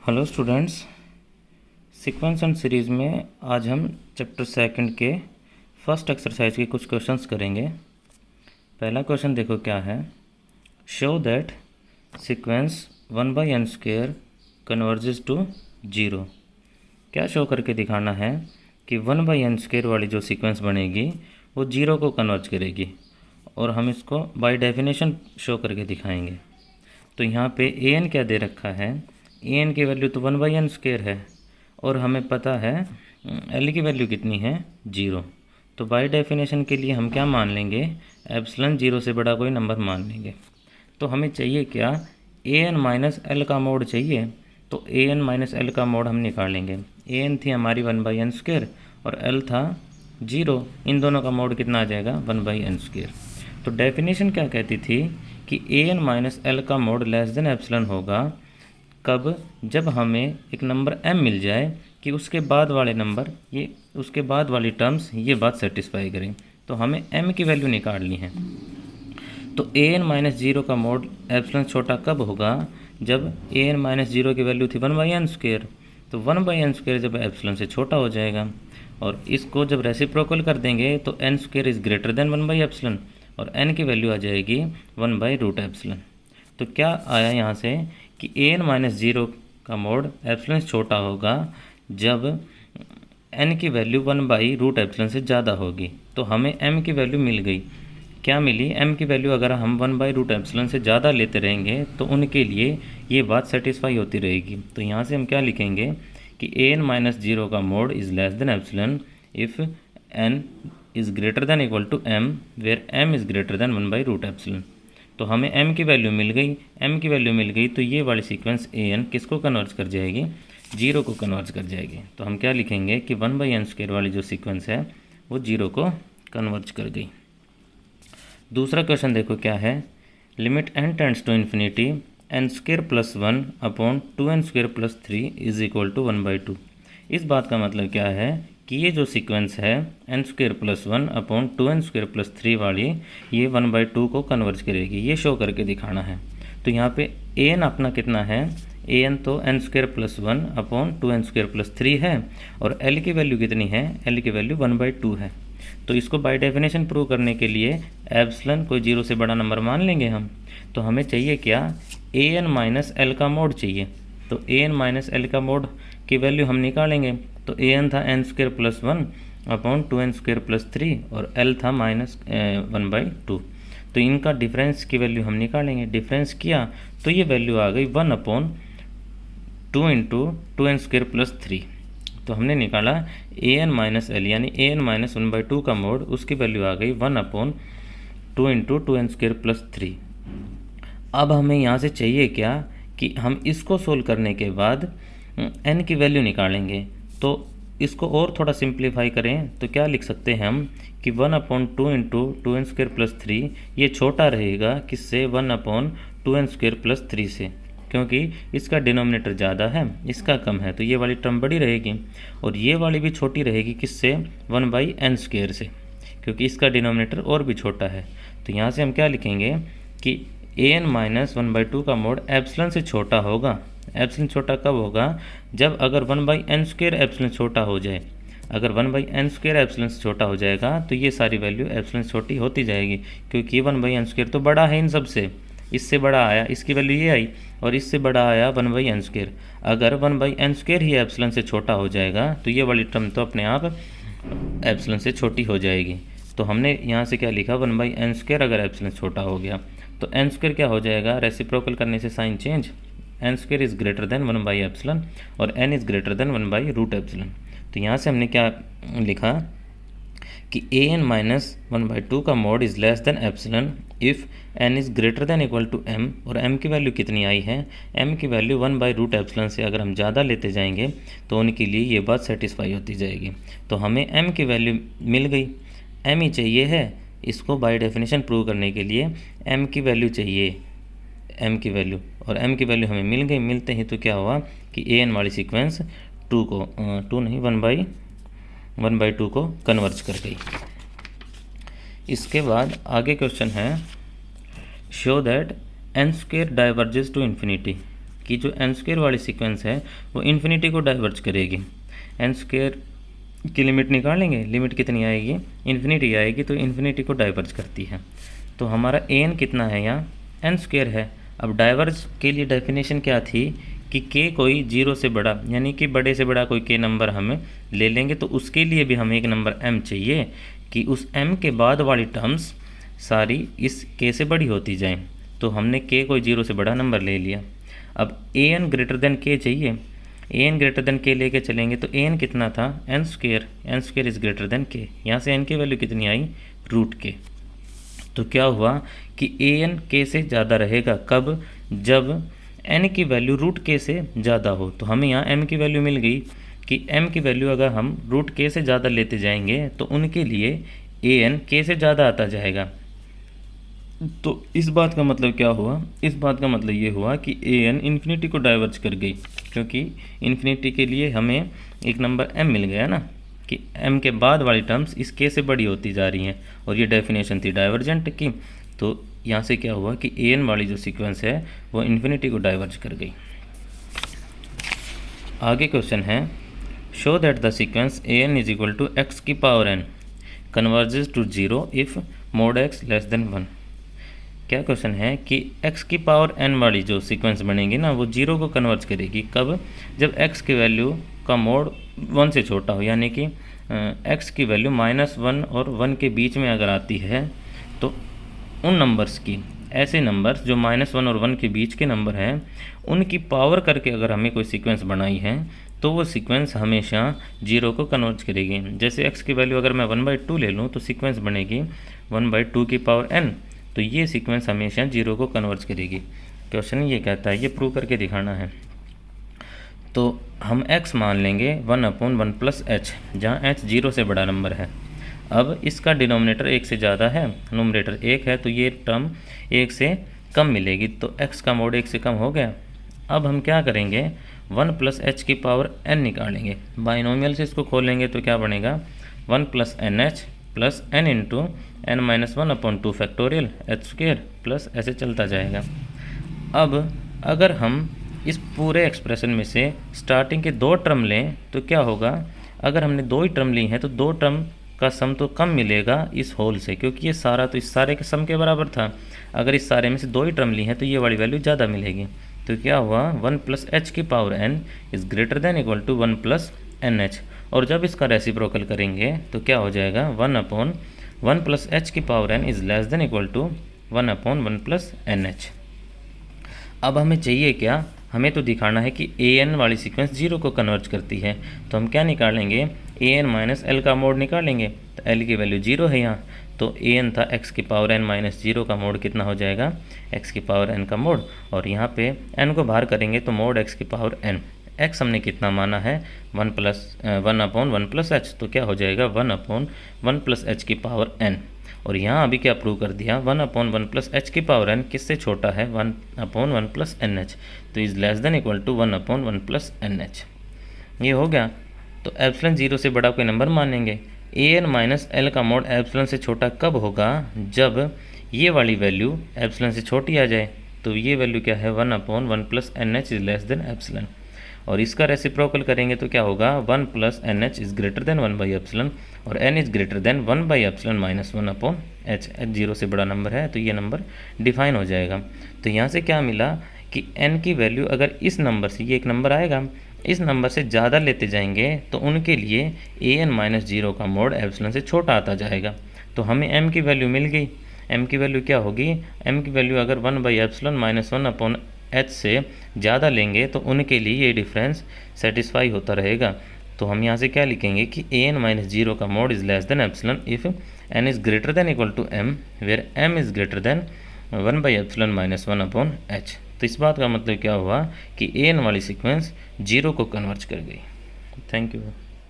Hello students, sequence and series में आज हम चैप्टर सेकंड के फर्स्ट एक्सरसाइज के कुछ क्वेश्चंस करेंगे। पहला क्वेश्चन देखो क्या है। Show that sequence 1/n² converges to 0। क्या शो करके दिखाना है कि 1/n² वाली जो सीक्वेंस बनेगी वो 0 को कन्वर्ज करेगी, और हम इसको बाय डेफिनेशन शो करके दिखाएंगे। तो यहाँ पे an क्या दे रखा है, an की वैल्यू तो 1/n² है, और हमें पता है l की वैल्यू कितनी है, 0। तो बाय डेफिनेशन के लिए हम क्या मान लेंगे, एप्सिलॉन 0 से बड़ा कोई नंबर मान लेंगे। तो हमें चाहिए क्या, an माइनस एल का मोड चाहिए। तो an माइनस एल का मोड हम निकालेंगे। an थी हमारी 1/n² और l था 0। इन दोनों का मोड कितना आ जाएगा, 1/n²। तो डेफिनेशन क्या कहती थी कि an माइनस एल का मोड लेस देन एप्सिलॉन होगा कब, जब हमें एक नंबर m मिल जाए कि उसके बाद वाले नंबर, ये उसके बाद वाली टर्म्स ये बात सेटिस्फाई करें। तो हमें m की वैल्यू निकालनी है। तो an माइनस 0 का मोड एप्सिलॉन छोटा कब होगा, जब an माइनस 0 की वैल्यू थी 1/n²। तो 1/n² जब एप्सिलॉन से छोटा हो जाएगा, और इसको जब रेसिप्रोकल कर देंगे तो n² इज़ ग्रेटर देन 1/एप्सिलॉन, और n की वैल्यू आ जाएगी 1/√एप्सिलॉन। तो क्या आया यहाँ से कि an माइनस 0 का मोड एप्सिलॉन से छोटा होगा जब n की वैल्यू 1/√एप्सिलॉन से ज़्यादा होगी। तो हमें m की वैल्यू मिल गई। क्या मिली, m की वैल्यू अगर हम 1/√एप्सिलॉन से ज़्यादा लेते रहेंगे तो उनके लिए ये बात सेटिस्फाई होती रहेगी। तो यहाँ से हम क्या लिखेंगे कि an माइनस 0 का mod is less than epsilon if n is greater than equal to m, where m is greater than 1/√एप्सिलॉन। तो हमें m की वैल्यू मिल गई। m की वैल्यू मिल गई तो ये वाली सीक्वेंस an किसको कन्वर्ज कर जाएगी, 0 को कन्वर्ज कर जाएगी। तो हम क्या लिखेंगे कि 1/n² वाली जो सीक्वेंस है वो 0 को कन्वर्ज कर गई। दूसरा क्वेश्चन देखो क्या है। Limit n tends to infinity n² + 1 upon 2n² + 3 is equal to 1/2। इस बात का मतलब क्या है कि ये जो सीक्वेंस है n² + 1 अपॉन 2n² + 3 वाली, ये 1/2 को कन्वर्ज करेगी। ये शो करके दिखाना है। तो यहाँ पे an अपना कितना है, an तो n² + 1 अपॉन 2n² + 3 है, और l की वैल्यू कितनी है, l की वैल्यू 1/2 है। तो इसको बाय डेफिनेशन प्रूव करने के लिए एप्सिलॉन कोई 0 से बड़ा नंबर मान लेंगे हम। तो हमें चाहिए क्या, an माइनस एल का मोड चाहिए। तो an माइनस एल का मोड की वैल्यू हम निकालेंगे। तो an था n² + 1 अपॉन 2n² + 3, और l था -1/2। तो इनका डिफरेंस की वैल्यू हम निकालेंगे। डिफरेंस किया तो ये वैल्यू आ गई 1/2 × 2n² + 3। तो हमने निकाला an माइनस एल यानी an माइनस 1/2 का मोड, उसकी वैल्यू आ गई 1/2 × 2n² + 3। अब हमें यहाँ से चाहिए क्या कि हम इसको सोल्व करने के बाद n की वैल्यू निकालेंगे। तो इसको और थोड़ा सिंप्लीफाई करें तो क्या लिख सकते हैं हम कि 1/2 × 2n² + 3 ये छोटा रहेगा किससे, 1/2n² + 3 से, क्योंकि इसका डिनोमिनेटर ज़्यादा है, इसका कम है, तो ये वाली टर्म बड़ी रहेगी। और ये वाली भी छोटी रहेगी किससे, 1/n² से, क्योंकि इसका डिनोमिनेटर और भी छोटा है। तो यहाँ से हम क्या लिखेंगे कि an माइनस 1/2 का मोड एप्सिलॉन से छोटा होगा। एप्सिलॉन छोटा कब होगा, जब अगर 1/n² एप्सिलॉन छोटा हो जाए। अगर 1/n² एप्सिलॉन से छोटा हो जाएगा तो ये सारी वैल्यू एप्सिलॉन छोटी होती जाएगी, क्योंकि 1/n² तो बड़ा है इन सब से। इससे बड़ा आया, इसकी वैल्यू ये आई, और इससे बड़ा आया 1/n²। अगर 1/n² ही एप्सिलॉन से छोटा हो जाएगा तो ये वाली टर्म तो अपने आप एप्सिलॉन से छोटी हो जाएगी। तो हमने यहाँ से क्या लिखा, 1/n² अगर एप्सिलॉन छोटा हो गया तो n² क्या हो जाएगा, रेसिप्रोकल करने से sign change, n² is greater than 1/एप्सिलॉन और n इज़ ग्रेटर देन 1/√एप्सिलॉन। तो यहाँ से हमने क्या लिखा कि an माइनस 1/2 का mod is less than epsilon if n is greater than equal to m, और m की वैल्यू कितनी आई है, m की वैल्यू 1/√एप्सिलॉन से अगर हम ज़्यादा लेते जाएंगे तो उनके लिए ये बात सेटिस्फाई होती जाएगी। तो हमें m की वैल्यू मिल गई, m ही चाहिए है। इसको बाय डेफिनेशन प्रूव करने के लिए m की वैल्यू चाहिए, m की वैल्यू, और m की वैल्यू हमें मिल गई। मिलते ही तो क्या हुआ कि an वाली सीक्वेंस 1/2 को कन्वर्ज कर गई। इसके बाद आगे क्वेश्चन है, show that n² diverges to infinity. कि जो एन स्क्वायर वाली सीक्वेंस है वो इन्फिनिटी को डाइवर्ज करेगी। एन स्क्वायर की लिमिट निकालेंगे, लिमिट कितनी आएगी, इन्फिनिटी आएगी, तो इन्फिनिटी को डाइवर्ज करती है। तो हमारा ए एन कितना है यहाँ, एन स्क्वायर है। अब डाइवर्ज के लिए डेफिनेशन क्या थी कि के कोई जीरो से बड़ा, यानी कि बड़े से बड़ा कोई के नंबर हम ले लेंगे, तो उसके लिए भी हमें एक नंबर एम चाहिए कि उस एम के बाद वाली टर्म्स सारी इस के से बड़ी होती जाएं। तो हमने के कोई जीरो से बड़ा नंबर ले लिया। अब ए एन ग्रेटर देन के चाहिए, ए एन ग्रेटर देन के लेके चलेंगे, तो ए एन कितना था, n square is greater than k. यहाँ से एन की वैल्यू कितनी आई, रूट के। तो क्या हुआ कि ए एन के से ज़्यादा रहेगा, कब, जब एन की वैल्यू रूट के से ज़्यादा हो। तो हमें यहाँ एम की वैल्यू मिल गई कि एम की वैल्यू अगर हम रूट के से ज़्यादा लेते जाएंगे तो उनके लिए ए एन के से ज़्यादा आता जाएगा। तो इस बात का मतलब क्या हुआ, इस बात का मतलब ये हुआ कि ए एन इन्फिनिटी को डाइवर्ज कर गई, क्योंकि इन्फिनिटी के लिए हमें एक नंबर m मिल गया ना, कि m के बाद वाली टर्म्स इस k से बड़ी होती जा रही हैं, और ये डेफिनेशन थी डाइवर्जेंट की। तो यहाँ से क्या हुआ कि ए एन वाली जो सीक्वेंस है वो इन्फिनिटी को डाइवर्ज कर गई। आगे क्वेश्चन है, show that the sequence a n is equal to x की power n converges to zero if mod x less than 1। क्या क्वेश्चन है कि x की पावर n वाली जो सीक्वेंस बनेगी ना वो जीरो को कन्वर्ज करेगी, कब, जब x की वैल्यू का मोड 1 से छोटा हो, यानी कि x की वैल्यू -1 और 1 के बीच में अगर आती है तो उन नंबर्स की, ऐसे नंबर्स जो -1 और 1 के बीच के नंबर हैं, उनकी पावर करके अगर हमें कोई सीक्वेंस बनाई है तो वो सीक्वेंस हमेशा जीरो को कन्वर्ज करेगी। जैसे x की वैल्यू अगर मैं 1/2 ले लूँ तो सीक्वेंस बनेगी 1/2 की पावर n, तो ये सीक्वेंस हमेशा जीरो को कन्वर्ज करेगी। क्वेश्चन ये कहता है, ये प्रूव करके दिखाना है। तो हम x मान लेंगे 1/1 + h, जहाँ h जीरो से बड़ा नंबर है। अब इसका डिनोमिनेटर 1 से ज़्यादा है, नोमिनेटर 1 है, तो ये टर्म 1 से कम मिलेगी, तो x का मोड 1 से कम हो गया। अब हम क्या करेंगे, 1 + h की पावर n निकालेंगे। बाइनोमियल से इसको खोलेंगे तो क्या बनेगा, 1 + nh plus n into n-1/2 factorial h² plus ऐसे चलता जाएगा। अब अगर हम इस पूरे एक्सप्रेशन में से स्टार्टिंग के 2 टर्म लें तो क्या होगा, अगर हमने 2 ही टर्म ली हैं तो 2 टर्म का सम तो कम मिलेगा इस होल से, क्योंकि ये सारा तो इस सारे के सम के बराबर था। अगर इस सारे में से 2 ही टर्म ली हैं तो ये वाली वैल्यू ज़्यादा मिलेगी। तो क्या हुआ, 1 + h की power n is greater than equal to 1 + nh, और जब इसका रेसिप्रोकल करेंगे तो क्या हो जाएगा, 1/1 + h की power n is less than equal to 1/1 + nh। अब हमें चाहिए क्या, हमें तो दिखाना है कि ए एन वाली सीक्वेंस जीरो को कन्वर्ज करती है। तो हम क्या निकालेंगे, ए एन माइनस एल का मोड निकालेंगे। तो एल की वैल्यू जीरो है यहाँ, तो ए एन था एक्स की पावर एन माइनस जीरो का मोड कितना हो जाएगा, एक्स की पावर एन का मोड, और यहाँ पे एन को बाहर करेंगे तो मोड एक्स की पावर एन। एक्स हमने कितना माना है, 1/1 + h, तो क्या हो जाएगा 1/1 + h की पावर n। और यहाँ अभी क्या प्रूव कर दिया, 1/1 + h की पावर n किससे छोटा है, 1/1 + nh, तो is less than equal to 1/1 + nh। ये हो गया। तो एप्सिलॉन जीरो से बड़ा कोई नंबर मानेंगे। ए एन माइनस एल का मोड एप्सिलॉन से छोटा कब होगा, जब ये वाली वैल्यू एप्सिलॉन से छोटी आ जाए। तो ये वैल्यू क्या है, 1/1 + nh is less than epsilon. और इसका रेसिप्रोकल करेंगे तो क्या होगा, 1 + nh इज़ ग्रेटर देन 1/ε, और n is greater than 1/ε minus 1/h। h zero से बड़ा नंबर है तो ये नंबर डिफाइन हो जाएगा। तो यहाँ से क्या मिला कि n की वैल्यू अगर इस नंबर से, ये एक नंबर आएगा, इस नंबर से ज़्यादा लेते जाएंगे तो उनके लिए an-0 का मोड एप्सिलॉन से छोटा आता जाएगा। तो हमें m की वैल्यू मिल गई। m की वैल्यू क्या होगी, m की वैल्यू अगर 1/ε माइनस 1/h से ज़्यादा लेंगे तो उनके लिए ये डिफरेंस सेटिस्फाई होता रहेगा। तो हम यहाँ से क्या लिखेंगे कि an-0 का mod is less than epsilon if n is greater than equal to m, where m is greater than 1/ε minus 1/h। तो इस बात का मतलब क्या हुआ कि an वाली सीक्वेंस जीरो को कन्वर्ज कर गई। Thank you.